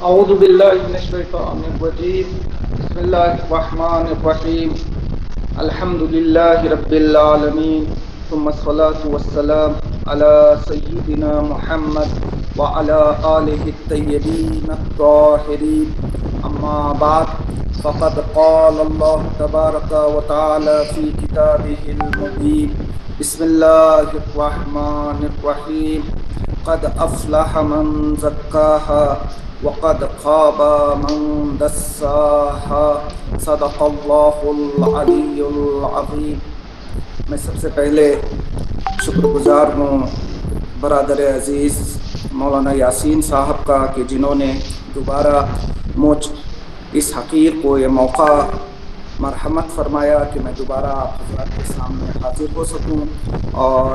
أعوذ بالله من الشيطان الرجيم. بسم الله الرحمن الرحيم. الحمد لله رب العالمين، ثم الصلاة والسلام على سيدنا محمد وعلى آله الطيبين الطاهرين. أما بعد، فقد قال الله تبارك وتعالى في كتابه المبين: بسم الله الرحمن الرحيم. قد أفلح من زكاها وقد خاب من دساها. صدق اللہ العلی العظیم. میں سب سے پہلے شکر گزار ہوں برادر عزیز مولانا یاسین صاحب کا کہ جنہوں نے دوبارہ مجھ اس حقیر کو یہ موقع مرحمت فرمایا کہ میں دوبارہ آپ حضرات کے سامنے حاضر ہو سکوں. اور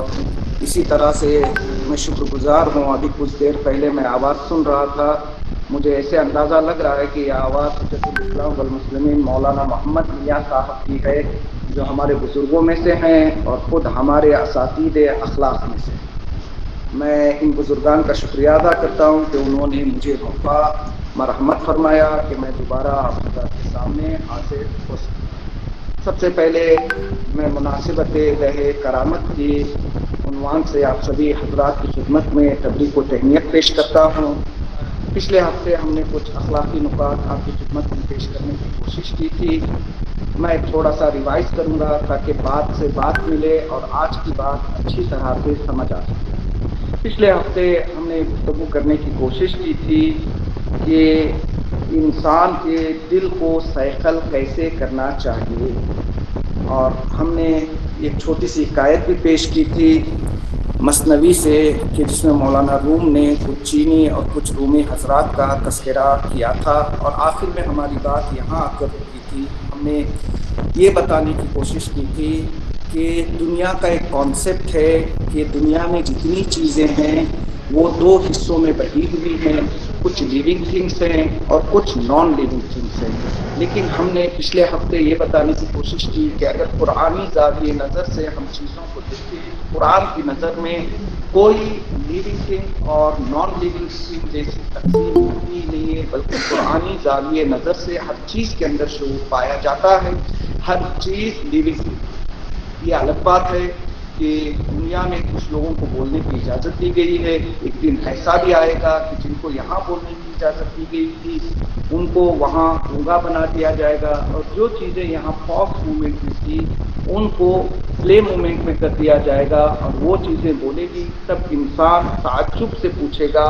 اسی طرح سے میں شکر گزار ہوں. ابھی کچھ دیر پہلے میں آواز سن رہا تھا، مجھے ایسے اندازہ لگ رہا ہے کہ یہ آواز حجت الاسلام والمسلمین مولانا محمد میاں صاحب کی ہے، جو ہمارے بزرگوں میں سے ہیں اور خود ہمارے اساتید اخلاق میں سے. میں ان بزرگان کا شکریہ ادا کرتا ہوں کہ انہوں نے مجھے موقع مرحمت فرمایا کہ میں دوبارہ آپ حضرات کے سامنے حاضر ہو سکوں. سب سے پہلے میں مناسبت لہ کرامت کی عنوان سے آپ سبھی حضرات کی خدمت میں تبریک و تہنیت پیش کرتا ہوں. پچھلے ہفتے ہم نے کچھ اخلاقی نکات آپ کی خدمت میں پیش کرنے کی کوشش کی تھی. میں تھوڑا سا ریوائز کروں گا تاکہ بات سے بات ملے اور آج کی بات اچھی طرح سے سمجھ آ سکے. پچھلے ہفتے ہم نے گفتگو کرنے کی کوشش کی تھی کہ انسان کے دل کو سیقل کیسے کرنا چاہیے، اور ہم نے ایک چھوٹی سی حکایت بھی پیش کی تھی مثنوی سے کہ جس میں مولانا روم نے کچھ چینی اور کچھ رومی حضرات کا تذکرہ کیا تھا. اور آخر میں ہماری بات یہاں آ کر رکی تھی. ہم نے یہ بتانے کی کوشش کی تھی کہ دنیا کا ایک کانسیپٹ ہے کہ دنیا میں جتنی چیزیں ہیں وہ دو حصوں میں بٹی ہوئی ہیں. کچھ لیونگ تھنگس ہیں اور کچھ نان لیونگ تھنگس ہیں. لیکن ہم نے پچھلے ہفتے یہ بتانے کی کوشش کی کہ اگر قرآنی زاویہ نظر سے ہم چیزوں کو دیکھیں، قرآن کی نظر میں کوئی لیونگ تھنگ اور نان لیونگ تھنگ جیسی تقسیم ہوتی نہیں ہے، بلکہ قرآنی زاویہ نظر سے ہر چیز کے اندر شعور پایا جاتا ہے. ہر چیز لیونگ تھنگ. یہ الگ بات ہے کہ دنیا میں کچھ لوگوں کو بولنے کی اجازت دی گئی ہے. ایک دن ایسا بھی آئے گا کہ جن کو یہاں بولنے کی اجازت دی گئی تھی ان کو وہاں گونگا بنا دیا جائے گا، اور جو چیزیں یہاں فاکس موومنٹ میں تھی ان کو پلے موومنٹ میں کر دیا جائے گا اور وہ چیزیں بولے گی. تب انسان تعجب سے پوچھے گا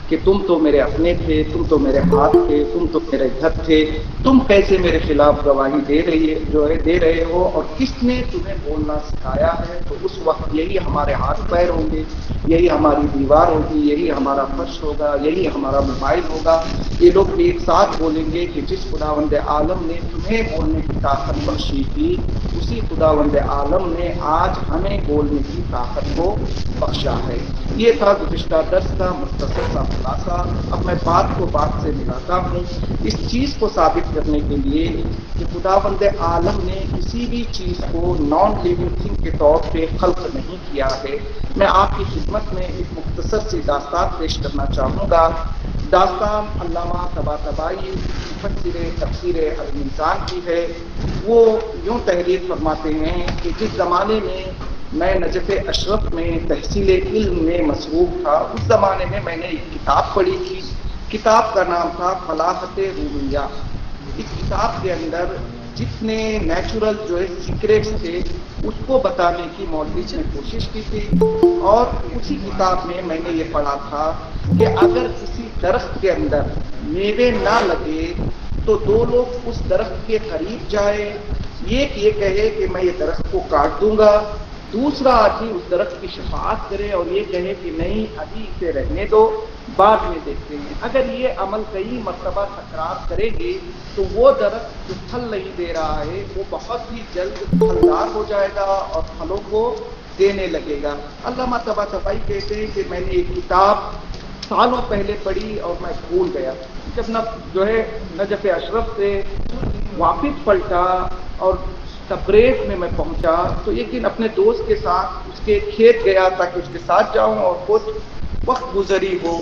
کہ تم تو میرے اپنے تھے، تم تو میرے ہاتھ تھے، تم تو میرے گھر تھے، تم کیسے میرے خلاف گواہی دے رہے ہو، اور کس نے تمہیں بولنا سکھایا ہے؟ تو اس وقت یہی ہمارے ہاتھ پیر ہوں گے، یہی ہماری دیوار ہوگی، یہی ہمارا فرش ہوگا، یہی ہمارا موبائل ہوگا. یہ لوگ ایک ساتھ بولیں گے کہ جس خداوند عالم نے تمہیں بولنے کی طاقت بخشی تھی، اسی خداوند عالم نے آج ہمیں بولنے کی طاقت کو بخشا ہے. یہ تھا گزشتہ درس کا مختصر سا خلاصہ. اب میں بات کو بات سے ملاتا ہوں اس چیز کو ثابت کرنے کے لیے کہ خداوند عالم نے کسی بھی چیز کو نان لیونگ تھنگ کے طور پہ خلق نہیں کیا ہے. میں آپ کی خدمت میں ایک مختصر سی داستان پیش کرنا چاہوں گا. داستان علامہ طباطبائی مفسر تفسیر المیزان کی ہے. وہ یوں تحریر فرماتے ہیں کہ جس زمانے میں نجف اشرف میں تحصیل علم میں مصروف تھا، اس زمانے میں نے ایک کتاب پڑھی تھی. کتاب کا نام تھا فلاحت رومیہ. اس کتاب کے اندر جتنے نیچرل جو ہے سیکریٹس تھے اس کو بتانے کی مولوی نے کوشش کی تھی. اور اسی کتاب میں نے یہ پڑھا تھا کہ اگر کسی درخت کے اندر میوے نہ لگے تو دو لوگ اس درخت کے قریب جائے، ایک یہ کہے کہ میں یہ درخت کو کاٹ دوں گا، دوسرا آدمی اس درخت کی شفاعت کرے اور یہ کہے کہ نہیں ابھی اسے رہنے دو، بعد میں دیکھتے ہیں. اگر یہ عمل کئی مرتبہ تکرار کرے گے تو وہ درخت جو پھل نہیں دے رہا ہے وہ بہت ہی جلد پھلدار ہو جائے گا اور پھلوں کو دینے لگے گا. علامہ طباطبائی کہتے ہیں کہ میں نے ایک کتاب سالوں پہلے پڑھی اور میں بھول گیا. جب نجف اشرف سے واپس پلٹا اور تبریز میں پہنچا تو ایک دن اپنے دوست کے ساتھ اس کے کھیت گیا تاکہ اس کے ساتھ جاؤں اور کچھ وقت گزری ہو.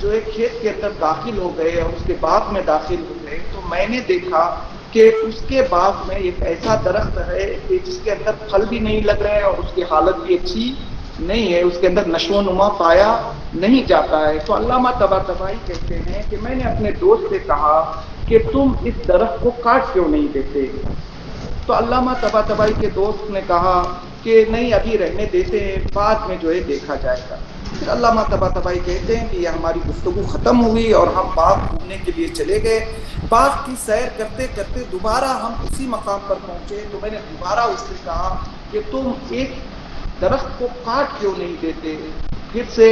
جو ہے کھیت کے اندر داخل ہو گئے اور اس کے باغ میں داخل ہو گئے تو میں نے دیکھا کہ اس کے باغ میں ایک ایسا درخت ہے کہ جس کے اندر پھل بھی نہیں لگ رہے اور اس کی حالت بھی اچھی نہیں ہے، اس کے اندر نشو و نما پایا نہیں جاتا ہے۔ تو علامہ طباطبائی کہتے ہیں کہ میں نے اپنے دوست سے کہا کہ تم اس درخت کو کاٹ کیوں نہیں دیتے؟ تو علامہ طباطبائی کے دوست نے کہا کہ نہیں، ابھی رہنے دیتے ہیں، بعد میں جو ہے دیکھا جائے گا۔ پھر علامہ طباطبائی کہتے ہیں کہ یہ ہماری گفتگو ختم ہوئی اور ہم باغ گھومنے کے لیے چلے گئے۔ باغ کی سیر کرتے کرتے دوبارہ ہم اسی مقام پر پہنچے تو میں نے دوبارہ اس سے کہا کہ تم ایک درخت کو کاٹ کیوں نہیں دیتے؟ پھر سے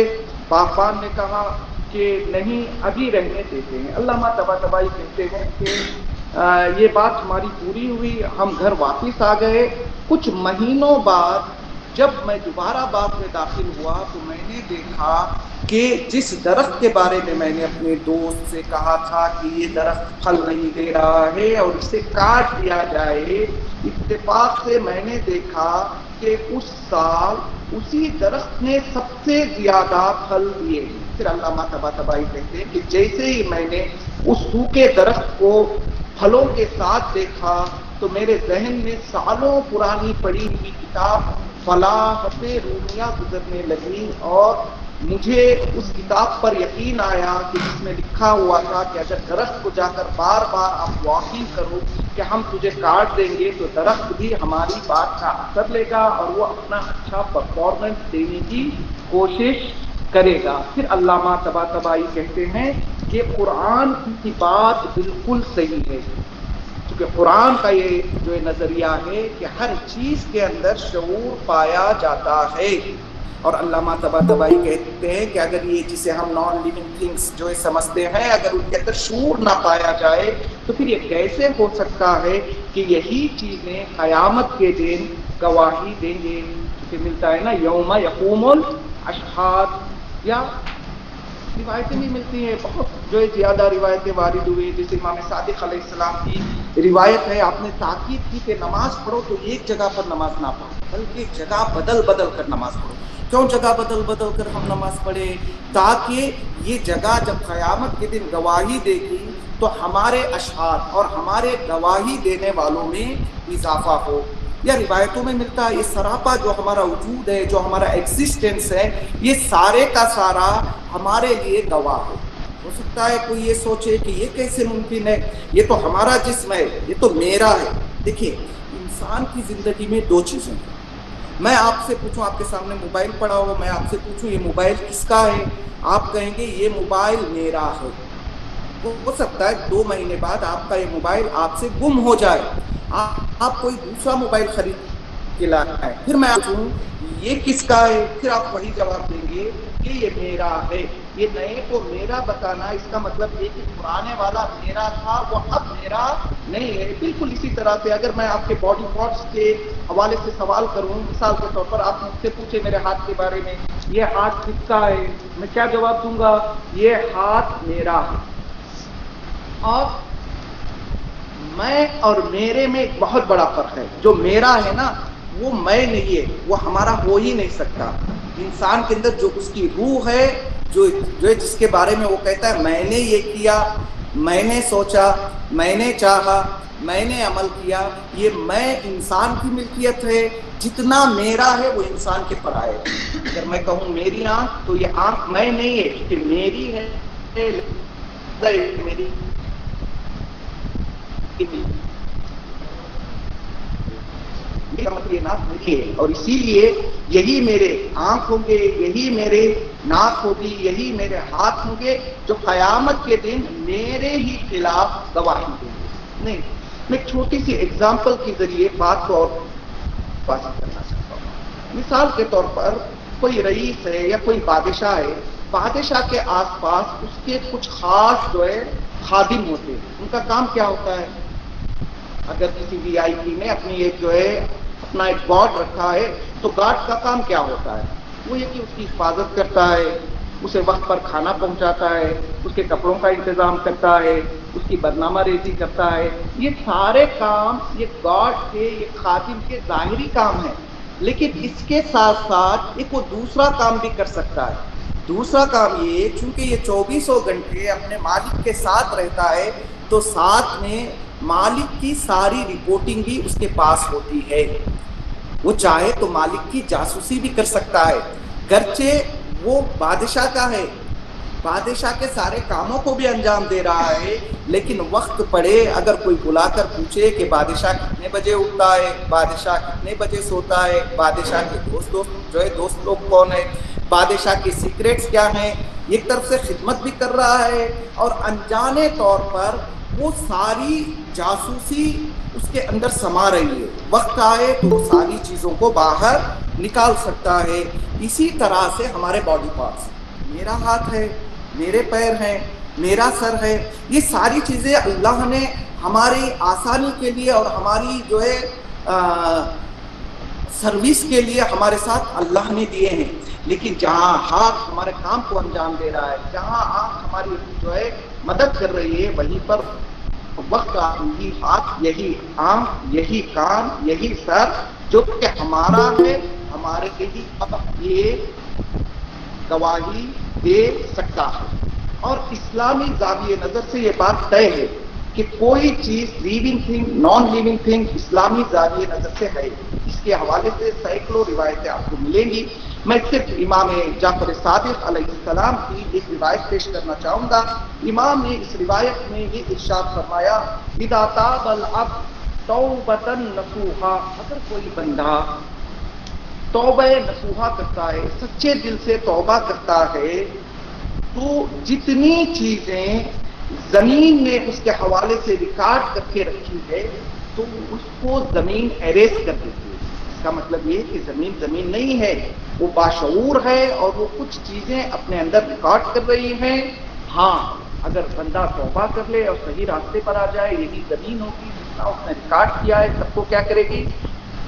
باغبان نے کہا کہ نہیں، ابھی رہنے دیتے ہیں۔ علامہ طباطبائی کہتے ہیں کہ یہ بات ہماری پوری ہوئی، ہم گھر واپس آ گئے۔ کچھ مہینوں بعد جب میں دوبارہ باغ میں داخل ہوا تو میں نے دیکھا کہ جس درخت کے بارے میں میں نے اپنے دوست سے کہا تھا کہ یہ درخت پھل نہیں دے رہا ہے اور اسے کاٹ دیا جائے، اتفاق سے میں نے دیکھا کہ اس سال اسی درخت نے سب سے زیادہ پھل دیے۔ پھر علامہ طباطبائی کہتے ہیں کہ جیسے ہی میں نے اس سوکھے درخت کو پھلوں کے ساتھ دیکھا تو میرے ذہن میں سالوں پرانی پڑی ہوئی کتاب فلاحت رومیہ گزرنے لگی اور مجھے اس کتاب پر یقین آیا کہ جس میں لکھا ہوا تھا کہ اگر درخت کو جا کر بار بار آپ واکنگ کرو کہ ہم تجھے کاٹ دیں گے تو درخت بھی ہماری بات کا اثر لے گا اور وہ اپنا اچھا پرفارمنس دینے کی کوشش کرے گا۔ پھر علامہ طباطبائی کہتے ہیں کہ قرآن کی بات بالکل صحیح ہے، کیونکہ قرآن کا یہ جو نظریہ ہے کہ ہر چیز کے اندر شعور پایا جاتا ہے۔ اور علامہ طباطبائی کہتے ہیں کہ اگر یہ جسے ہم نان لیونگ تھنگس جو سمجھتے ہیں اگر ان کے اندر شعور نہ پایا جائے تو پھر یہ کیسے ہو سکتا ہے کہ یہی چیزیں قیامت کے دن گواہی دیں گے؟ کیونکہ ملتا ہے نا یوم یقوم الاشہاد، یا روایتیں بھی ملتی ہیں، بہت جو ہے زیادہ روایتیں وارد ہوئی، جیسے امام صادق علیہ السلام کی روایت ہے، آپ نے تاکید کی کہ نماز پڑھو تو ایک جگہ پر نماز نہ پڑھو بلکہ جگہ بدل بدل کر نماز پڑھو۔ کیوں جگہ بدل بدل کر ہم نماز پڑھیں؟ تاکہ یہ جگہ جب قیامت کے دن گواہی دے گی تو ہمارے اشہاد اور ہمارے گواہی دینے والوں میں اضافہ ہو۔ یا روایتوں میں ملتا ہے یہ سراپا جو ہمارا وجود ہے، جو ہمارا ایگزسٹنس ہے، یہ سارے کا سارا ہمارے لیے گواہ ہو سکتا ہے کوئی یہ سوچے کہ یہ کیسے ممکن ہے، یہ تو ہمارا جسم ہے، یہ تو میرا ہے۔ دیکھیے انسان کی زندگی میں دو چیزیں ہیں۔ میں آپ سے پوچھوں، آپ کے سامنے موبائل پڑا ہو، میں آپ سے پوچھوں یہ موبائل کس کا ہے؟ آپ کہیں گے یہ موبائل میرا ہے۔ ہو سکتا ہے 2 مہینے بعد آپ کا یہ موبائل آپ سے گم ہو جائے، آپ کوئی دوسرا موبائل خرید کے لائیں، پھر میں پوچھوں یہ کس کا ہے؟ پھر آپ وہی جواب دیں گے کہ یہ میرا ہے۔ یہ نئے کو میرا بتانا اس کا مطلب یہ کہ پرانے والا میرا تھا وہ اب میرا نہیں ہے۔ بالکل اسی طرح سے اگر میں آپ کے باڈی پارٹس کے حوالے سے سوال کروں، مثال کے طور پر آپ مجھ سے پوچھیں میرے ہاتھ کے بارے میں، یہ ہاتھ کس کا ہے؟ میں کیا جواب دوں گا؟ یہ ہاتھ میرا ہے۔ اور میں اور میرے میں ایک بہت بڑا فرق ہے۔ جو میرا ہے نا وہ میں نہیں ہے، وہ ہمارا ہو ہی نہیں سکتا۔ انسان کے اندر جو اس کی روح ہے، جو جس کے بارے میں وہ کہتا ہے میں نے یہ کیا، میں نے سوچا، میں نے چاہا، میں نے عمل کیا، یہ میں انسان کی ملکیت ہے۔ جتنا میرا ہے وہ انسان کے پرائے ہے۔ اگر میں کہوں میری آنکھ تو یہ آنکھ میں نہیں ہے کہ میری ہے، میری یہ ناک میری ہے، اور اسی لیے یہی میرے آنکھ ہوں گے، یہی میرے ناک ہوگی، یہی میرے ہاتھ ہوں گے جو قیامت کے دن میرے ہی خلاف گواہی دیں گے۔ نہیں، میں ایک چھوٹی سی ایگزامپل کے ذریعے بات کو اور واضح کرنا چاہتا ہوں۔ مثال کے طور پر کوئی رئیس ہے یا کوئی بادشاہ ہے، بادشاہ کے آس پاس اس کے کچھ خاص جو ہے خادم ہوتے ہیں۔ ان کا کام کیا ہوتا ہے؟ اگر کسی وی آئی پی نے اپنی ایک جو ہے اپنا ایک گارڈ رکھا ہے تو گارڈ کا کام کیا ہوتا ہے؟ وہ یہ کہ اس کی حفاظت کرتا ہے، اسے وقت پر کھانا پہنچاتا ہے، اس کے کپڑوں کا انتظام کرتا ہے، اس کی برنامہ ریزی کرتا ہے۔ یہ سارے کام یہ گارڈ کے، یہ خادم کے ظاہری کام ہیں، لیکن اس کے ساتھ ساتھ ایک وہ دوسرا کام بھی کر سکتا ہے۔ دوسرا کام یہ، چونکہ یہ 24 گھنٹے اپنے مالک کے ساتھ رہتا ہے تو ساتھ میں مالک کی ساری رپورٹنگ بھی اس کے پاس ہوتی ہے. وہ چاہے تو مالک کی جاسوسی بھی کر سکتا ہے، گرچہ وہ بادشاہ کا ہے، بادشاہ کے سارے کاموں کو بھی انجام دے رہا ہے، لیکن وقت پڑے اگر کوئی بلا کر پوچھے کہ بادشاہ کتنے بجے اٹھتا ہے، بادشاہ کتنے بجے سوتا ہے، بادشاہ کے دوست لوگ کون ہیں، بادشاہ کے سیکریٹس کیا ہیں، ایک طرف سے خدمت بھی کر رہا ہے اور انجانے طور پر وہ ساری جاسوسی اس کے اندر سما رہی ہے. وقت آئے تو وہ ساری چیزوں کو باہر نکال سکتا ہے. اسی طرح سے ہمارے باڈی پارٹس، میرا ہاتھ ہے، میرے پیر ہیں، میرا سر ہے، یہ ساری چیزیں اللہ نے ہماری آسانی کے لیے اور ہماری جو ہے سروس کے لیے ہمارے ساتھ اللہ نے دیے ہیں. لیکن جہاں ہاتھ ہمارے کام کو انجام دے رہا ہے، جہاں آنکھ ہماری جو ہے مدد کر رہی ہے، وہیں پر وقت یہی ہاتھ، یہی آنکھ، یہی کان، یہی سر جو کہ ہمارا ہے، ہمارے ہی اب یہ گواہی دے سکتا ہے. اور اسلامی زاویہ نظر سے یہ بات طے ہے کہ کوئی چیز living thing, non living thing اسلامی زاویہ نظر سے ہے. اس کے حوالے سے سینکڑوں روایتیں آپ کو ملیں گی. میں صرف امام جعفر صادق علیہ السلام کی ایک روایت پیش کرنا چاہوں گا. امام نے اس روایت میں یہ ارشاد فرمایا، اذا تاب العبد توبۃ نصوحا، اگر کوئی بندہ توبہ نصوحا کرتا ہے، سچے دل سے توبہ کرتا ہے، تو جتنی چیزیں زمین نے اس کے حوالے سے ریکارڈ کر کے رکھی ہے تو اس کو زمین ایریز کر دیتی ہے. اس کا مطلب یہ کہ زمین نہیں ہے، وہ باشعور ہے اور وہ کچھ چیزیں اپنے اندر ریکارڈ کر رہی ہیں. ہاں، اگر بندہ توبہ کر لے اور صحیح راستے پر آ جائے، یہی زمین ہوگی جتنا اس نے ریکارڈ کیا ہے سب کو کیا کرے گی؟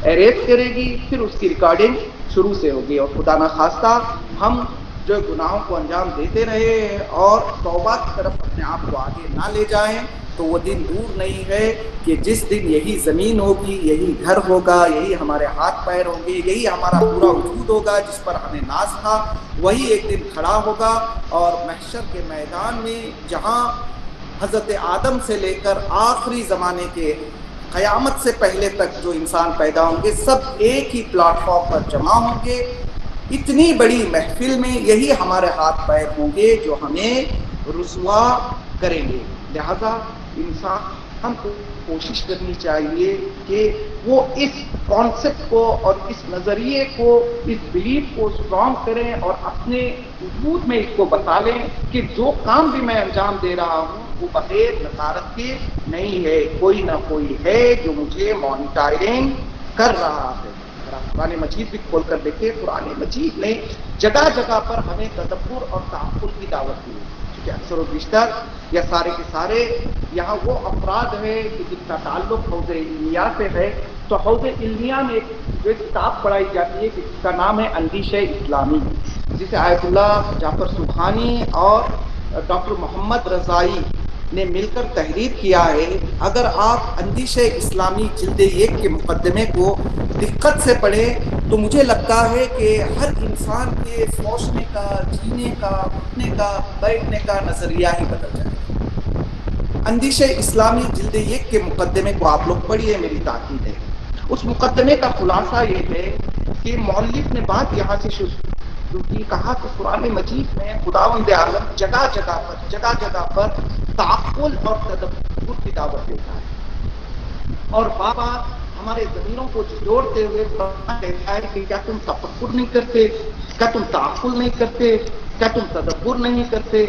ایریز کرے گی. پھر اس کی ریکارڈنگ شروع سے ہوگی. اور خدا نخواستہ ہم جو گناہوں کو انجام دیتے رہے اور توبہ کی طرف اپنے آپ کو آگے نہ لے جائیں، تو وہ دن دور نہیں ہے کہ جس دن یہی زمین ہوگی، یہی گھر ہوگا، یہی ہمارے ہاتھ پیر ہوں گے، یہی ہمارا پورا وجود ہوگا جس پر ہمیں ناز تھا، وہی ایک دن کھڑا ہوگا. اور محشر کے میدان میں جہاں حضرت آدم سے لے کر آخری زمانے کے قیامت سے پہلے تک جو انسان پیدا ہوں گے، سب ایک ہی پلیٹ فارم پر جمع ہوں گے. اتنی بڑی محفل میں یہی ہمارے ہاتھ پیر ہوں گے جو ہمیں رسوا کریں گے. لہذا انسان کو کوشش کرنی چاہیے کہ وہ اس کانسیپٹ کو اور اس نظریے کو، اس بلیف کو اسٹرانگ کریں اور اپنے وجود میں اس کو بتا لیں کہ جو کام بھی میں انجام دے رہا ہوں وہ بغیر نظارت کے نہیں ہے، کوئی نہ کوئی ہے جو مجھے مانیٹرنگ کر رہا ہے. قرآن مجید بھی کھول کر دیکھیں، قرآن مجید نے جگہ جگہ پر ہمیں تدبر اور تعقل کی دعوت دی ہے. کیونکہ اکثر و بیشتر یا سارے کے سارے یہاں وہ افراد ہیں کہ جن کا تعلق حوض علمیہ سے ہے. تو حوض علمیہ میں ایک کتاب پڑھائی جاتی ہے جس کا نام ہے اندیشہ اسلامی، جسے آیت اللہ جعفر سبحانی اور ڈاکٹر محمد رضائی نے مل کر تحریر کیا ہے. اگر آپ اندیشہ اسلامی جلد 1 کے مقدمے کو دقت سے پڑھیں تو مجھے لگتا ہے کہ ہر انسان کے سوچنے کا، جینے کا، اٹھنے کا، بیٹھنے کا نظریہ ہی بدل جائے گا. اندیشہ اسلامی جلد 1 کے مقدمے کو آپ لوگ پڑھیے، میری تاکید ہے. اس مقدمے کا خلاصہ یہ ہے کہ مؤلف نے بات یہاں سے شروع کی، کہا کہ قرآن مجید میں خداوند عالم جگہ جگہ پر تعقل اور تدبر کی دعوت دیتا ہے. اور بابا ہمارے ضمیروں کو جوڑتے ہوئے کہتا ہے کہ کیا تم تفکر نہیں کرتے، کیا تم تعقل نہیں کرتے، کیا تم تدبر نہیں کرتے؟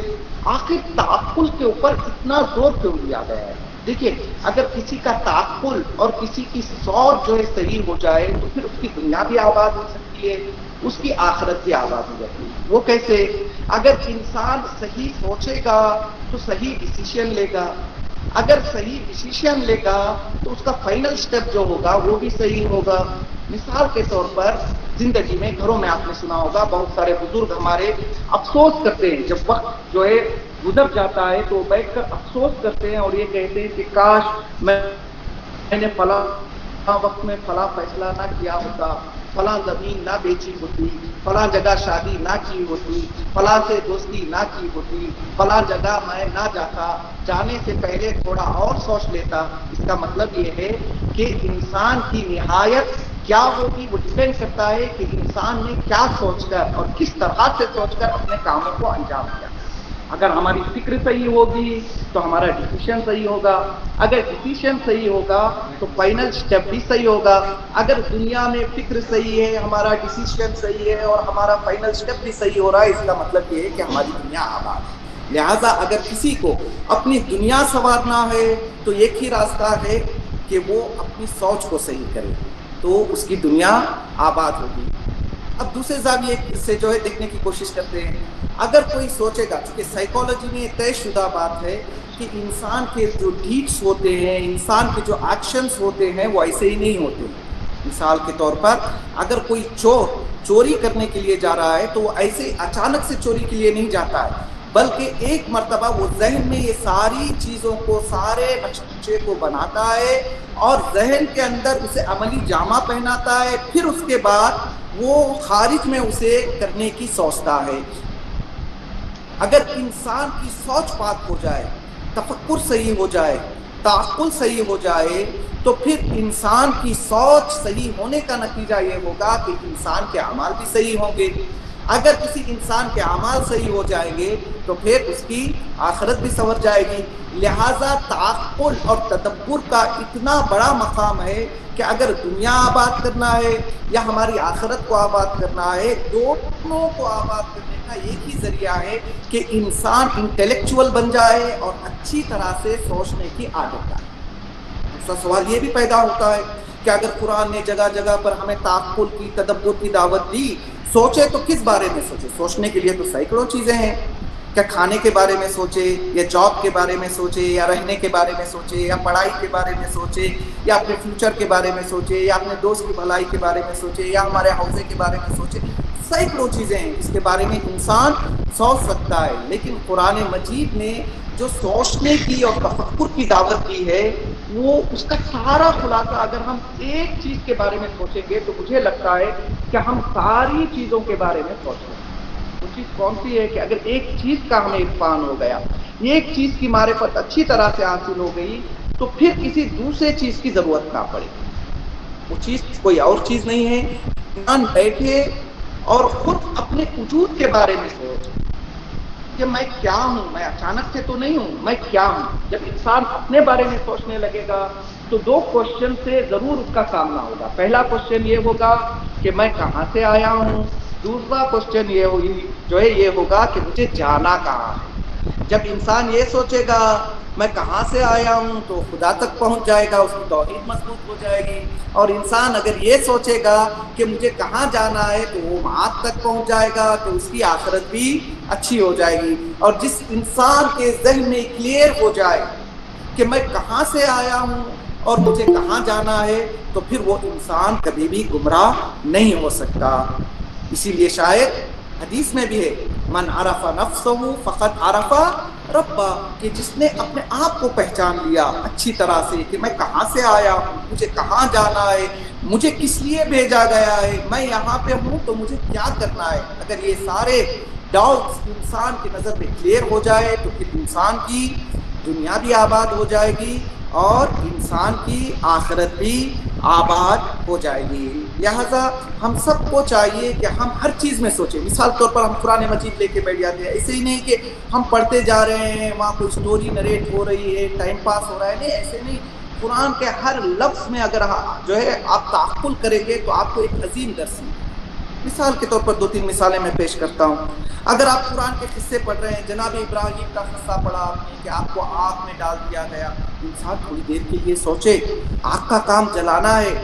آخر تعقل کے اوپر اتنا زور کیوں دیا گیا ہے؟ دیکھیے، اگر کسی کا تعقل اور کسی کی سوچ جو ہے صحیح ہو جائے تو پھر اس کی دنیا بھی آباد ہو سکتی ہے، اس کی آخرت بھی آباد ہو جاتی ہے. وہ کیسے؟ اگر انسان صحیح سوچے گا تو صحیح ڈیسیشن لے گا، اگر صحیح ڈیسیشن لے گا تو اس کا فائنل سٹیپ جو ہوگا وہ بھی صحیح ہوگا. مثال کے طور پر زندگی میں، گھروں میں آپ نے سنا ہوگا، بہت سارے بزرگ ہمارے افسوس کرتے ہیں جب وقت جو ہے گزر جاتا ہے تو بیٹھ کر افسوس کرتے ہیں اور یہ کہتے ہیں کہ کاش میں نے فلاں وقت میں فلاں فیصلہ نہ کیا ہوتا، فلاں زمین نہ بیچی ہوتی، فلاں جگہ شادی نہ کی ہوتی، فلاں سے دوستی نہ کی ہوتی، فلاں جگہ میں نہ جاتا، جانے سے پہلے تھوڑا اور سوچ لیتا. اس کا مطلب یہ ہے کہ انسان کی نہایت کیا ہوگی وہ ڈپینڈ کرتا ہے کہ انسان نے کیا سوچ کر اور کس طرح سے سوچ کر اپنے کاموں کو انجام دیا. اگر ہماری فکر صحیح ہوگی تو ہمارا ڈیسیشن صحیح ہوگا، اگر ڈیسیشن صحیح ہوگا تو فائنل اسٹیپ بھی صحیح ہوگا. اگر دنیا میں فکر صحیح ہے، ہمارا ڈیسیشن صحیح ہے اور ہمارا فائنل اسٹیپ بھی صحیح ہو رہا ہے، اس کا مطلب یہ ہے کہ ہماری دنیا آباد ہے. لہذا اگر کسی کو اپنی دنیا سنوارنا ہے تو ایک ہی راستہ ہے کہ وہ اپنی سوچ کو صحیح کرے، تو اس کی دنیا آباد ہوگی. اب دوسرے زاویے سے جو ہے دیکھنے کی کوشش کرتے ہیں. اگر کوئی سوچے گا، چونکہ سائیکالوجی میں طے شدہ بات ہے کہ انسان کے جو ڈیڈس ہوتے ہیں، انسان کے جو ایکشنز ہوتے ہیں وہ ایسے ہی نہیں ہوتے. مثال کے طور پر اگر کوئی چوری کرنے کے لیے جا رہا ہے تو وہ ایسے اچانک سے چوری کے لیے نہیں جاتا ہے، بلکہ ایک مرتبہ وہ ذہن میں یہ ساری چیزوں کو، سارے نقشے کو بناتا ہے اور ذہن کے اندر اسے عملی جامہ پہناتا ہے، پھر اس کے بعد وہ خارج میں اسے کرنے کی سوچتا ہے. اگر انسان کی سوچ پاک ہو جائے، تفکر صحیح ہو جائے، تعقل صحیح ہو جائے، تو پھر انسان کی سوچ صحیح ہونے کا نتیجہ یہ ہوگا کہ انسان کے اعمال بھی صحیح ہوں گے. اگر کسی انسان کے اعمال صحیح ہو جائیں گے تو پھر اس کی آخرت بھی سنور جائے گی. لہذا تعقل اور تدبر کا اتنا بڑا مقام ہے کہ اگر دنیا آباد کرنا ہے یا ہماری آخرت کو آباد کرنا ہے، دونوں کو آباد کرنے کا ایک ہی ذریعہ ہے کہ انسان انٹلیکچوئل بن جائے اور اچھی طرح سے سوچنے کی عادت آئے. دوسرا سوال یہ بھی پیدا ہوتا ہے کہ اگر قرآن نے جگہ جگہ پر ہمیں تعقل کی، تدبر کی دعوت دی، سوچے تو کس بارے میں سوچے؟ سوچنے کے لیے تو سینکڑوں چیزیں ہیں. کیا کھانے کے بارے میں سوچے، یا جاب کے بارے میں سوچے، یا رہنے کے بارے میں سوچے، یا پڑھائی کے بارے میں سوچے، یا اپنے فیوچر کے بارے میں سوچے، یا اپنے دوست کی بھلائی کے بارے میں سوچے، یا ہمارے حوضے کے بارے میں سوچے؟ سینکڑوں چیزیں ہیں جس کے بارے میں انسان سوچ سکتا ہے. لیکن قرآن مجید نے جو سوچنے کی اور تفکر کی دعوت دی ہے، وہ اس کا سارا خلاصہ اگر ہم ایک چیز کے بارے میں سوچیں گے تو مجھے لگتا ہے کہ ہم ساری چیزوں کے بارے میں سوچیں. وہ چیز کون سی ہے کہ اگر ایک چیز کا ہمیں عرفان ہو گیا، ایک چیز کی معرفت اچھی طرح سے حاصل ہو گئی، تو پھر کسی دوسرے چیز کی ضرورت نہ پڑے. وہ چیز کوئی اور چیز نہیں ہے. انسان بیٹھے اور خود اپنے وجود کے بارے میں سوچ کہ میں کیا ہوں، میں اچانک سے تو نہیں ہوں، میں کیا ہوں. جب انسان اپنے بارے میں سوچنے لگے گا تو دو کوشچن سے ضرور اس کا سامنا ہوگا. پہلا کوشچن یہ ہوگا کہ میں کہاں سے آیا ہوں. دوسرا کوشچن یہ ہوگا کہ مجھے جانا کہاں ہے. جب انسان یہ سوچے گا میں کہاں سے آیا ہوں تو خدا تک پہنچ جائے گا، اس کی توحید مضبوط ہو جائے گی. اور انسان اگر یہ سوچے گا کہ مجھے کہاں جانا ہے تو وہ معاد تک پہنچ جائے گا، تو اس کی آخرت بھی اچھی ہو جائے گی. اور جس انسان کے ذہن میں کلیئر ہو جائے کہ میں کہاں سے آیا ہوں اور مجھے کہاں جانا ہے، تو پھر وہ انسان کبھی بھی گمراہ نہیں ہو سکتا. اسی لیے شاید حدیث میں بھی ہے من عرف نفسہ فقد عرف ربہ، کہ جس نے اپنے آپ کو پہچان لیا اچھی طرح سے کہ میں کہاں سے آیا ہوں، مجھے کہاں جانا ہے، مجھے کس لیے بھیجا گیا ہے، میں یہاں پہ ہوں تو مجھے کیا کرنا ہے. اگر یہ سارے ڈاؤٹس انسان کی نظر میں کلیئر ہو جائے تو پھر انسان کی دنیا بھی آباد ہو جائے گی اور انسان کی آخرت بھی آباد ہو جائے گی. لہذا ہم سب کو چاہیے کہ ہم ہر چیز میں سوچیں. مثال طور پر ہم قرآن مجید لے کے بیٹھ جاتے ہیں، ایسے ہی نہیں کہ ہم پڑھتے جا رہے ہیں، وہاں کوئی سٹوری نریٹ ہو رہی ہے، ٹائم پاس ہو رہا ہے. نہیں، ایسے نہیں. قرآن کے ہر لفظ میں اگر جو ہے آپ تعقل کریں گے تو آپ کو ایک عظیم درس ہے. مثال کے طور پر 2-3 مثالیں میں پیش کرتا ہوں. اگر آپ قرآن کے قصے پڑھ رہے ہیں، جناب ابراہیم کا قصہ پڑھا آپ نے کہ آپ کو آگ میں ڈال دیا گیا. انسان تھوڑی دیر کے لیے سوچے آگ کا کام جلانا ہے،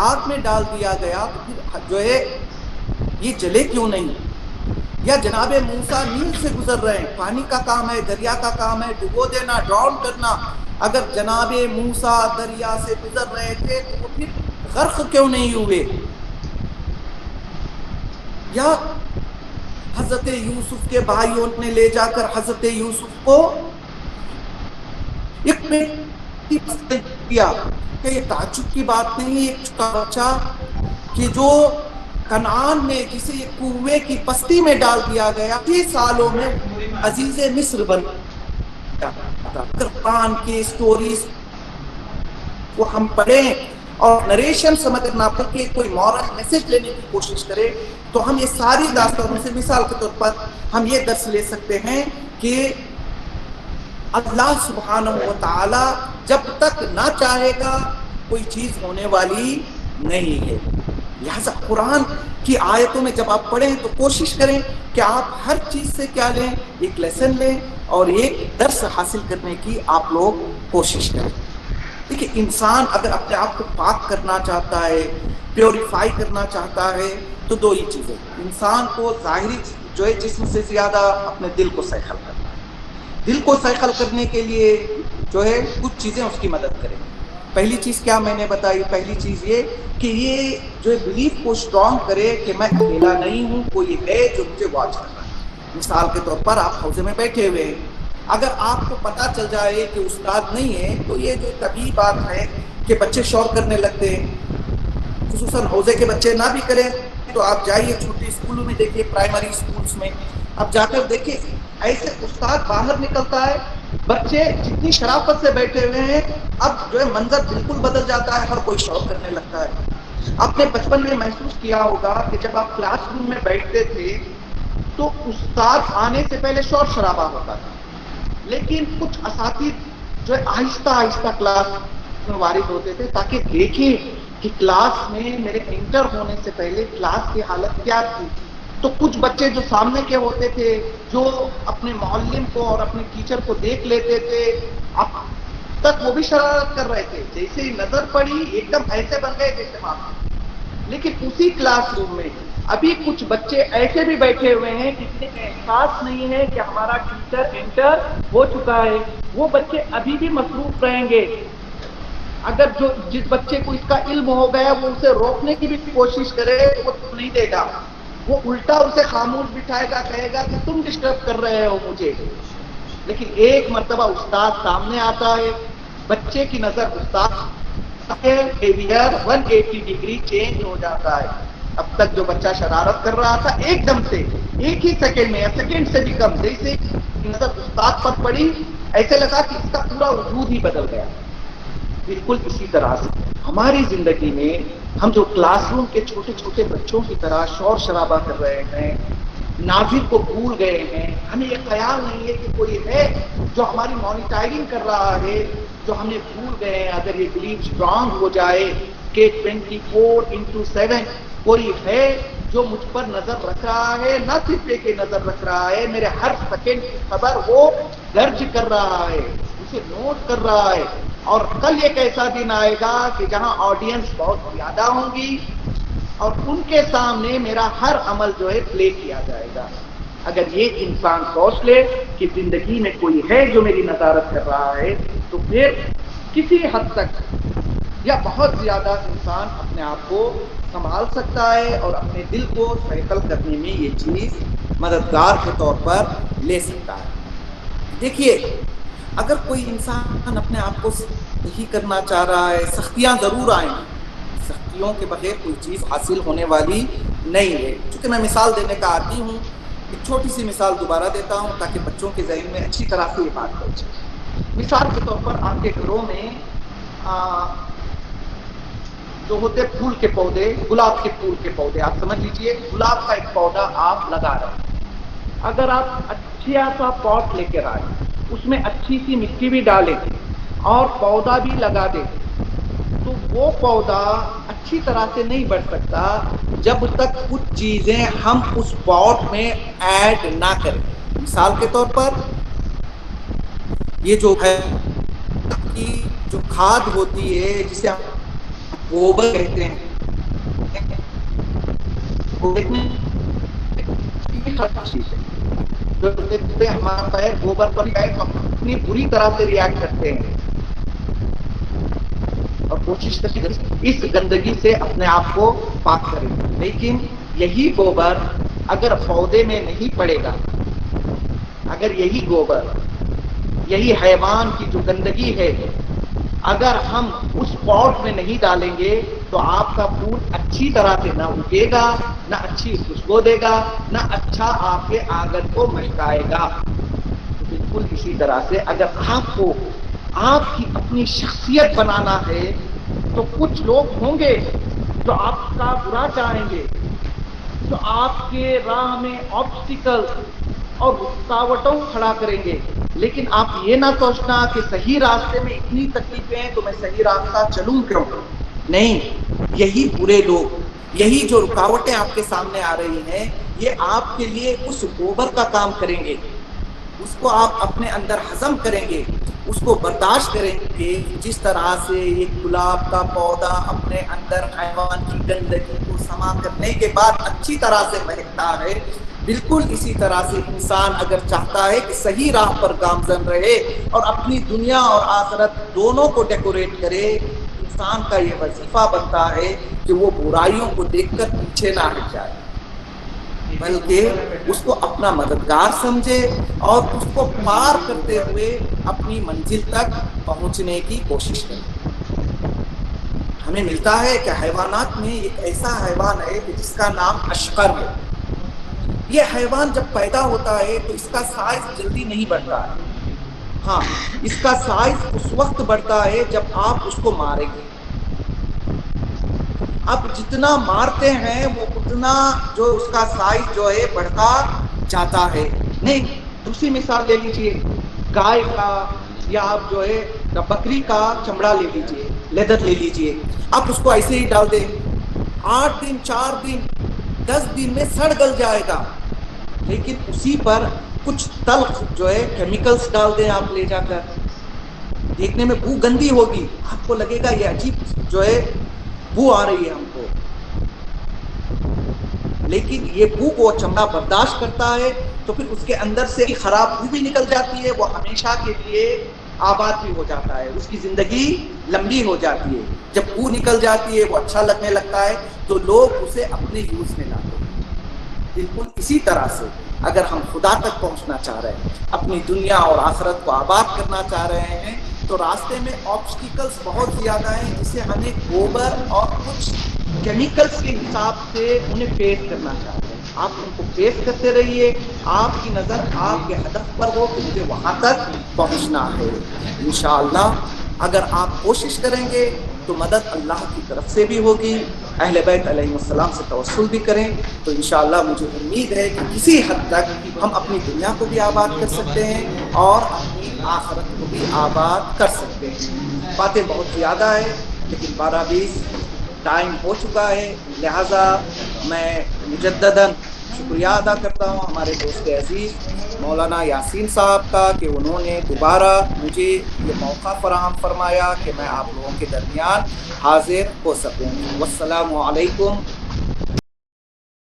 آگ میں ڈال دیا گیا تو پھر جو ہے یہ جلے کیوں نہیں. یا جناب موسیٰ نیل سے گزر رہے ہیں، پانی کا کام ہے، دریا کا کام ہے، ڈبو دینا، ڈراؤن کرنا. اگر جناب موسیٰ دریا سے گزر رہے تھے تو وہ پھر غرق کیوں نہیں ہوئے. یا حضرت یوسف کے بھائیوں نے لے جا کر حضرت یوسف کو ایک کیا کہ یہ تعجب کی بات نہیں، ایک چھوٹا بچہ کہ جو کنعان میں جسے کنویں کی پستی میں ڈال دیا گیا 6 سالوں میں عزیز مصر بن گیا. قرآن کی سٹوریز کو ہم پڑھیں اور نریشن سمجھنا پڑ کے کوئی مورل میسج لینے کی کوشش کرے تو ہم یہ ساری داستانوں سے مثال کے طور پر ہم یہ درس لے سکتے ہیں کہ اللہ سبحانہ و تعالی جب تک نہ چاہے گا کوئی چیز ہونے والی نہیں ہے. لہذا قرآن کی آیتوں میں جب آپ پڑھیں تو کوشش کریں کہ آپ ہر چیز سے کیا لیں, ایک لیسن لیں اور ایک درس حاصل کرنے کی آپ لوگ کوشش کریں. دیکھیے انسان اگر اپنے آپ کو پاک کرنا چاہتا ہے, پیوریفائی کرنا چاہتا ہے تو 2 ہی چیزیں. انسان کو ظاہری جو ہے جسم سے زیادہ اپنے دل کو سیخل کرنا ہے. دل کو سیخل کرنے کے لیے جو ہے کچھ چیزیں اس کی مدد کریں. پہلی چیز کیا میں نے بتائی, پہلی چیز یہ کہ یہ جو ہے بلیف کو اسٹرانگ کرے کہ میں اکیلا نہیں ہوں, کوئی ہے جو مجھے واچ کر رہا ہے. مثال کے طور پر آپ حوضے میں بیٹھے ہوئے ہیں, اگر آپ کو پتا چل جائے کہ استاد نہیں ہے تو یہ جو طبیعی بات ہے کہ بچے شور کرنے لگتے ہیں, خصوصاً حوضے کے بچے نہ بھی کریں تو آپ جائیے چھوٹے اسکولوں میں دیکھیے, پرائمری اسکولس میں اب جا کر دیکھیے ایسے استاد باہر نکلتا ہے, بچے جتنی شرافت سے بیٹھے ہوئے ہیں اب جو ہے منظر بالکل بدل جاتا ہے, ہر کوئی شور کرنے لگتا ہے. آپ نے بچپن میں محسوس کیا ہوگا کہ جب آپ کلاس روم میں بیٹھتے تھے تو استاد آنے سے پہلے شور شرابہ ہوتا تھا, لیکن کچھ اساتذہ جو ہے آہستہ آہستہ کلاس میں وارد ہوتے تھے تاکہ دیکھیں کہ کلاس میں میرے انٹر ہونے سے پہلے کلاس کی حالت کیا تھی. تو کچھ بچے جو سامنے کے ہوتے تھے جو اپنے معلم کو اور اپنے ٹیچر کو دیکھ لیتے تھے, اب تک وہ بھی شرارت کر رہے تھے, جیسے ہی نظر پڑی ایک دم ایسے بن گئے جیسے ماں. لیکن اسی کلاس روم میں ابھی کچھ بچے ایسے بھی بیٹھے ہوئے ہیں جن کو احساس نہیں ہے کہ ہمارا ٹیچر انٹر ہو چکا ہے, وہ بچے ابھی بھی مصروف رہیں گے. اگر جس بچے کو اس کا علم ہو گیا وہ اسے روکنے کی بھی کوشش کرے وہ نہیں دے گا, وہ الٹا اسے خاموش بٹھائے گا, کہے گا کہ تم ڈسٹرب کر رہے ہو مجھے. لیکن ایک مرتبہ استاد سامنے آتا ہے, بچے کی نظر استاد بیہیویئر 180 ڈگری چینج ہو جاتا ہے. اب تک جو بچہ شرارت کر رہا تھا ایک دم سے ایک ہی سیکنڈ میں یا سیکنڈ سے بھی کم جیسے نظر استاد پر پڑی ایسے لگا کہ اس کا پورا وجود ہی بدل گیا. بالکل اسی طرح سے ہماری زندگی میں ہم جو کلاس روم کے چھوٹے چھوٹے بچوں کی طرح شور شرابہ کر رہے ہیں, ناظر کو بھول گئے ہیں, ہمیں یہ خیال نہیں ہے کہ کوئی ہے جو ہماری مانیٹائرنگ کر رہا ہے, جو ہمیں بھول گئے ہیں. اگر یہ بلیف اسٹرانگ ہو جائے کہ 24/7 کوئی ہے جو مجھ پر نظر رکھ رہا ہے, نہ صرف ایک نظر رکھ رہا ہے, میرے ہر سیکنڈ کی خبر وہ درج کر رہا ہے, اسے نوٹ کر رہا ہے. اور کل ایک ایسا دن آئے گا کہ جہاں آڈینس بہت زیادہ ہوں گی اور ان کے سامنے میرا ہر عمل جو ہے پلے کیا جائے گا. اگر یہ انسان سوچ لے کہ زندگی میں کوئی ہے جو میری نظارت کر رہا ہے تو پھر کسی حد تک یا بہت زیادہ انسان اپنے آپ کو سنبھال سکتا ہے اور اپنے دل کو سیکل کرنے میں یہ چیز مددگار کے طور پر لے سکتا ہے. دیکھیے اگر کوئی انسان اپنے آپ کو صحیح کرنا چاہ رہا ہے, سختیاں ضرور آئیں گی, سختیوں کے بغیر کوئی چیز حاصل ہونے والی نہیں ہے. چونکہ میں مثال دینے کا عادی ہوں, ایک چھوٹی سی مثال دوبارہ دیتا ہوں تاکہ بچوں کے ذہن میں اچھی طرح سے یہ بات پہنچ جائے. مثال کے طور پر آپ کے گھروں میں جو ہوتے پھول کے پودے, گلاب کے پھول کے پودے, آپ سمجھ لیجئے گلاب کا ایک پودا آپ لگا رہے ہیں. اگر آپ اچھا سا پاٹ لے کر آئیں, اس میں اچھی سی مٹی بھی ڈالیں اور پودا بھی لگا دیں, تو وہ پودا اچھی طرح سے نہیں بڑھ سکتا جب تک کچھ چیزیں ہم اس پاٹ میں ایڈ نہ کریں. مثال کے طور پر یہ جو ہے جو کھاد ہوتی ہے جسے ہم گوبر کہتے ہیں, ہمارا پیر گوبر پر اتنی بری طرح سے ریئیکٹ کرتے ہیں اور کوشش کرتے ہیں اس گندگی سے اپنے آپ کو پاک کریں. لیکن یہی گوبر اگر پودے میں نہیں پڑے گا, اگر یہی گوبر, یہی حیوان کی جو گندگی ہے اگر ہم اس پاٹ میں نہیں ڈالیں گے تو آپ کا پھول اچھی طرح سے نہ اگے گا، نہ اچھی خوشبو دے گا، نہ اچھا آپ کے آنگن کو مہکائے گا۔ بالکل اسی طرح سے اگر آپ کو آپ کی اپنی شخصیت بنانا ہے تو کچھ لوگ ہوں گے جو آپ کا برا چاہیں گے، جو آپ کے راہ میں آبسٹیکل اور رکاوٹوں کھڑا کریں گے، لیکن آپ یہ نہ سوچنا کہ صحیح راستے میں اتنی تکلیفیں ہیں تو میں صحیح راستہ چلوں کیوں؟ نہیں، یہی برے لوگ، یہی جو رکاوٹیں آپ کے سامنے آ رہی ہیں، یہ آپ کے لیے اس گوبر کا کام کریں گے، اس کو آپ اپنے اندر ہضم کریں گے، اس کو برداشت کریں گے۔ جس طرح سے ایک گلاب کا پودا اپنے اندر حیوان کی گندگی کو سما کرنے کے بعد اچھی طرح سے مہکتا ہے، بالکل اسی طرح سے انسان اگر چاہتا ہے کہ صحیح راہ پر گامزن رہے اور اپنی دنیا اور آخرت دونوں کو ڈیکوریٹ کرے، انسان کا یہ وظیفہ بنتا ہے کہ وہ برائیوں کو دیکھ کر پیچھے نہ ہٹ جائے، بلکہ اس کو اپنا مددگار سمجھے اور اس کو پار کرتے ہوئے اپنی منزل تک پہنچنے کی کوشش کرے۔ ہمیں ملتا ہے کہ حیوانات میں ایک ایسا حیوان ہے کہ جس کا نام اشقر ہے۔ یہ حیوان جب پیدا ہوتا ہے تو اس کا سائز جلدی نہیں بڑھتا ہے، ہاں اس کا سائز اس وقت بڑھتا ہے جب آپ اس کو ماریں گے۔ اب جتنا مارتے ہیں وہ اتنا جو اس کا سائز جو ہے بڑھتا جاتا ہے۔ نہیں، دوسری مثال لے لیجئے، گائے کا یا آپ جو ہے بکری کا چمڑا لے لیجئے، لیدر لے لیجئے، آپ اس کو ایسے ہی ڈال دیں، 8 دن 4 دن 10 دن میں سڑ گل جائے گا، لیکن اسی پر کچھ تلخ جو ہے کیمیکلز ڈال دیں آپ لے جا کر، دیکھنے میں بو گندی ہوگی، آپ کو لگے گا یہ عجیب جو ہے بو آ رہی ہے ہم کو، لیکن یہ بو کو چمڑا برداشت کرتا ہے تو پھر اس کے اندر سے خراب بو بھی نکل جاتی ہے، وہ ہمیشہ کے لیے آباد بھی ہو جاتا ہے، اس کی زندگی لمبی ہو جاتی ہے۔ جب بو نکل جاتی ہے، وہ اچھا لگنے لگتا ہے تو لوگ اسے اپنے یوز میں لاتے ہیں۔ بالکل اسی طرح سے اگر ہم خدا تک پہنچنا چاہ رہے ہیں، اپنی دنیا اور آخرت کو آباد کرنا چاہ رہے ہیں، تو راستے میں آبسٹیکلز بہت زیادہ ہیں جسے ہمیں گوبر اور کچھ کیمیکلز کے حساب سے انہیں فیس کرنا چاہتے ہیں۔ آپ ان کو فیس کرتے رہیے، آپ کی نظر آپ کے ہدف پر ہو کہ مجھے وہاں تک پہنچنا ہے۔ انشاءاللہ اگر آپ کوشش کریں گے تو مدد اللہ کی طرف سے بھی ہوگی، اہل بیت علیہ السلام سے توسل بھی کریں تو انشاءاللہ مجھے امید ہے کہ کسی حد تک ہم اپنی دنیا کو بھی آباد کر سکتے ہیں اور اپنی آخرت کو بھی آباد کر سکتے ہیں۔ باتیں بہت زیادہ ہے لیکن 12:20 ٹائم ہو چکا ہے، لہٰذا میں مجدداً شکریہ ادا کرتا ہوں ہمارے دوست عزیز مولانا یاسین صاحب کا کہ انہوں نے دوبارہ مجھے یہ موقع فراہم فرمایا کہ میں آپ لوگوں کے درمیان حاضر ہو سکوں۔ والسلام علیکم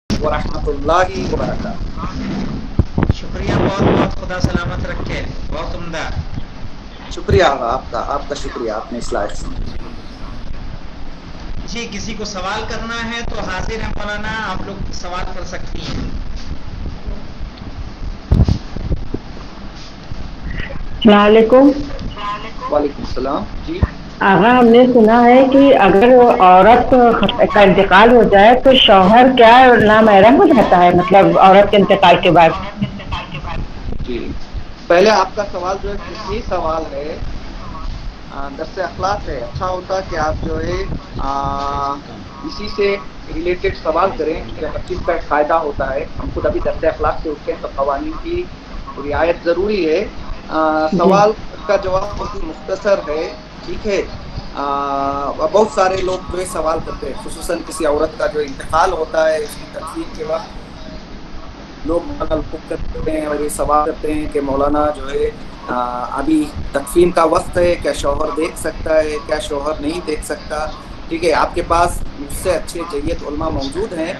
ورحمۃ اللہ وبرکاتہ۔ شکریہ، بہت بہت، خدا سلامت رکھے، بہت عمدہ۔ شکریہ آپ کا شکریہ، آپ نے اس لائق سمجھا۔ جی، کسی کو سوال کرنا ہے تو حاضر ہیں مولانا، آپ لوگ سوال کر سکتی ہیں۔ السلام علیکم۔ وعلیکم السلام جی۔ آغا، ہم نے سنا ہے کہ اگر عورت کا انتقال ہو جائے تو شوہر کیا نامحرم ہو جاتا ہے، مطلب عورت کے انتقال کے بعد؟ جی، پہلے آپ کا سوال جو ہے صحیح سوال ہے، درس اخلاق ہے، اچھا ہوتا کہ آپ جو ہے اسی سے ریلیٹڈ سوال کریں کہ ہر چیز کا ایک فائدہ ہوتا ہے۔ ہم خود ابھی درس اخلاق سے اٹھتے ہیں تو قوانین کی رعایت ضروری ہے۔ جی سوال کا جواب بہت ہی مختصر ہے، ٹھیک ہے۔ بہت سارے لوگ جو ہے سوال کرتے ہیں، خصوصاً کسی عورت کا جو انتقال ہوتا ہے اس کی تدفین کے وقت لوگ مولانا کرتے ہیں اور یہ سوال کرتے ہیں کہ مولانا جو ہے ابھی تدفین کا وقت ہے، کیا شوہر دیکھ سکتا ہے، کیا شوہر نہیں دیکھ سکتا؟ ٹھیک ہے، آپ کے پاس مجھ سے اچھے جید علماء موجود ہیں،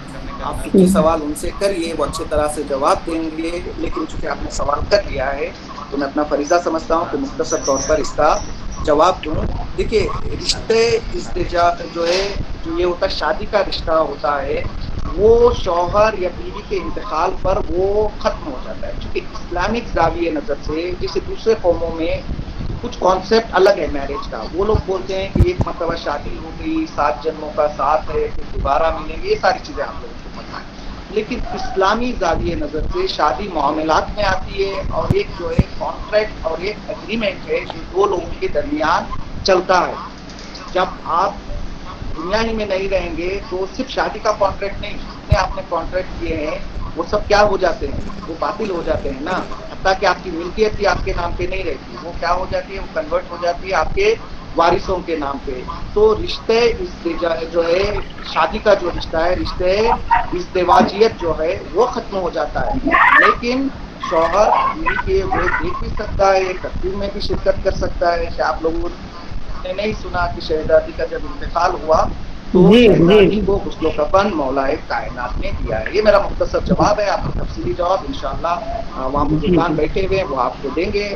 آپ فقہی سوال ان سے کریے، وہ اچھے طرح سے جواب دیں گے، لیکن چونکہ آپ نے سوال کر لیا ہے تو میں اپنا فریضہ سمجھتا ہوں کہ مختصر طور پر اس کا جواب دوں۔ دیکھیے، رشتے جو ہے، جو یہ ہوتا ہے شادی کا رشتہ ہوتا ہے، وہ شوہر یا بیوی کے انتقال پر وہ ختم ہو جاتا ہے، چونکہ اسلامک زاویہ نظر سے جسے دوسرے قوموں میں کچھ کانسیپٹ الگ ہے میرج کا. وہ لوگ بولتے ہیں کہ ایک مرتبہ شادی ہو گئی 7 جنموں کا ساتھ ہے پھر دوبارہ ملیں گے, یہ ساری چیزیں آپ لوگوں کو پتہ ہیں. لیکن اسلامی زاویہ نظر سے شادی معاملات میں آتی ہے, اور ایک جو ہے کانٹریکٹ اور ایک اگریمنٹ ہے جو دو لوگوں کے درمیان چلتا ہے. جب آپ دنیا ہی میں نہیں رہیں گے تو صرف شادی کا کانٹریکٹ نہیں, جتنے آپ نے کانٹریکٹ کیے ہیں وہ سب کیا ہو جاتے ہیں, وہ باطل ہو جاتے ہیں نا. حتیٰ کہ آپ کی ملکیت بھی آپ کے نام پہ نہیں رہتی, وہ کیا ہو جاتی ہے, وہ کنورٹ ہو جاتی ہے آپ کے وارثوں کے نام پہ. تو رشتے جو ہے شادی کا جو رشتہ ہے, رشتے ازدواجیت جو ہے وہ ختم ہو جاتا ہے. لیکن شوہر بیوی کے ہوئے دیکھ بھی سکتا ہے, تقریب میں بھی شرکت کر سکتا ہے. کہ آپ لوگوں نے نہیں سنا کہ شہزادی کا جب انتقال ہوا تو شہزادی کو غسل و کفن مولا کائنات نے دیا ہے. یہ میرا مختصر جواب ہے. آپ کو تفصیلی جواب انشاءاللہ وہاں بزرگان بیٹھے ہوئے وہ آپ کو دیں گے.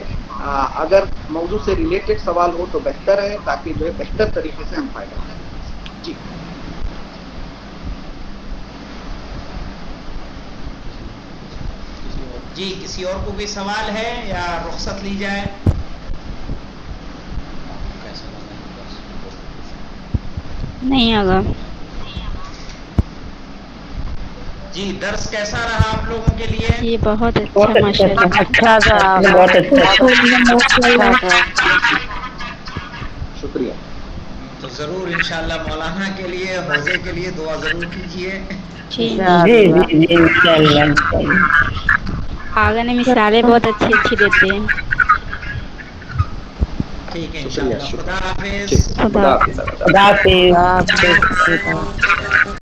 اگر موضوع سے ریلیٹڈ سوال ہو تو بہتر ہے, تاکہ جو ہے بہتر طریقے سے ہم فائدہ اٹھائیں. جی جی کسی اور کو بھی سوال ہے یا رخصت لی جائے؟ نہیں ہوگا. جی درس کیسا رہا آپ لوگوں کے لیے؟ یہ بہت اچھا ماشاءاللہ. اچھا تھا, بہت اچھا تھا. شکریہ. تو ضرور انشاءاللہ مولانا کے لیے حوزے کے لیے دعا ضرور کیجیے. جی جی جی جی انشاءاللہ. آگے نے مثالیں بہت اچھی اچھی دیتے ہیں. ٹھیک ہے شکریہ انشاءاللہ. شکریہ. خدا حافظ. ٹھیک, خدا حافظ. خدا حافظ.